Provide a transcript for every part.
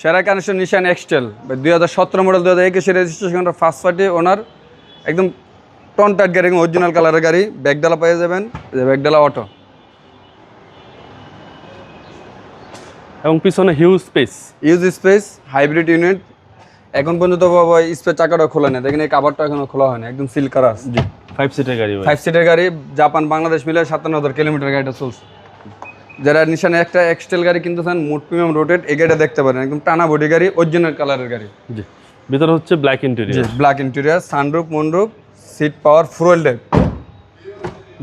সেরা কানেকশন নিশান এক্সটেল 2017 model 2021 registration first party ওনার একদম ton tight গাড়ি অরিজিনাল কালারের গাড়ি ব্যাকডালা পেয়ে যাবেন ব্যাকডালা অটো এবং পিছনে হিউজ স্পেস হাইব্রিড ইউনিট এখন পর্যন্ত বাবা স্পেস চাকাটা খোলা নেই দেখেন এই কাভারটা এখনো খোলা হয় না একদম সিল করা আছে জি 5 সিটের গাড়ি 5 সিটের গাড়ি জাপান বাংলাদেশ মিলে 57000 কিলোমিটার গাড়িটা চলছে যারা নিশানে একটা এক্সটেল গাড়ি কিনতেছেন মোট প্রিমিয়াম রোটেট এই গাড়িটা দেখতে পারেন একদম টানা বডি গাড়ি অরিজিনাল কালারের গাড়ি জি ভিতরে হচ্ছে black interior black interior sunroof moonroof seat power fuel type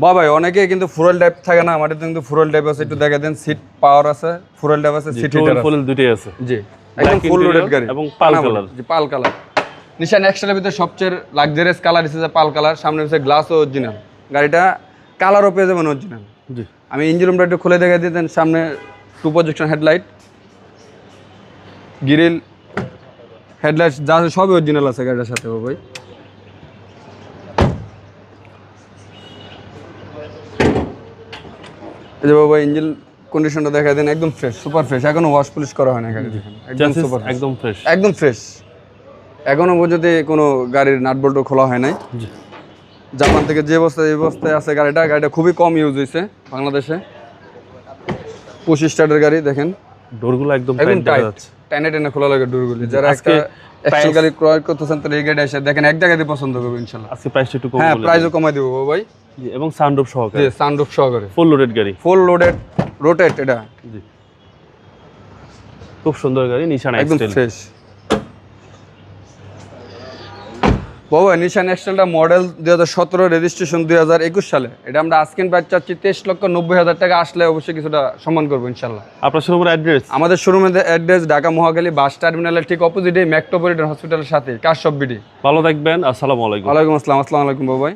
ভাই অনেকে কিন্তু ফুয়েল টাইপ থাকে না আমাদের কিন্তু ফুয়েল টাইপ আছে একটু দেখা দেন সিট পাওয়ার আছে ফুয়েল টাইপ আছে সিট হিটার আছে ফুল দুটোই আছে জি একদম ফুল লোডেড গাড়ি এবং পাল কালার জি পাল কালার নিশান এক্সটেলের ভিতরে সবচেয়ে লাক্সারিয়াস কালার হিসেবে পাল কালার সামনে হচ্ছে গ্লাসও অরিজিনাল গাড়িটা কালারও পেয়ে যাবেন অরিজিনাল জি আমি ইঞ্জিন রুমটা একটু খুলে দেখে দিতেন সামনে 2 প্রজেকশন হেডলাইট গ্রিল হেডলাইট যা আছে সবই অরিজিনাল আছে গাড়িটার সাথে ভাই এই যে বাবা ইঞ্জিন কন্ডিশনটা দেখা দেন একদম ফ্রেশ সুপার ফ্রেশ এখনো ওয়াশ পলিশ করা হয় না গাড়ি দেখেন একদম সুপার একদম ফ্রেশ এখনো পর্যন্ত কোনো গাড়ির নাট বল্টও খোলা হয় নাই জি জাপান থেকে যে অবস্থায় আছে গাড়িটা খুবই কম ইউজ হয়েছে বাংলাদেশে 25 স্টার্টের গাড়ি দেখেন ডোরগুলো একদম টাইট টেনে খোলা লাগে ডোরগুলি যারা একটা এক্সেল গাড়ি ক্রয় করতেছেন তাহলে এই গাড়ি এসে দেখেন এক জায়গাতে পছন্দ করবে ইনশাআল্লাহ আজকে প্রাইসটা একটু কম হ্যাঁ প্রাইসও কমাই দেব ভাই জি এবং সানরুফ সহকারে জি সানরুফ সহকারে ফুল লোডেড গাড়ি ফুল লোডেড রোটেট এটা জি খুব সুন্দর গাড়ি নিশান একদম এক্সটেল ফ্রেশ বাবা নিশান এক্সটেলটা মডেল 2017 রেজিস্ট্রেশন 2021 সালে এটা আমরা আজকের প্রাইস চাচ্ছি 23,90,000 টাকা আসলে অবশ্যই কিছুটা সম্মান করবো ইনশাআল্লাহ আপনার শোরুমের অ্যাড্রেস আমাদের শোরুমের অ্যাড্রেস ঢাকা মহাখালী বাস টার্মিনালের ঠিক অপোজিটে মেট্রোপলিটন হসপিটালের সাথে কাশশপ বিডি ভালো থাকবেন আসসালামু আলাইকুম ওয়ালাইকুম আসসালাম বাবাই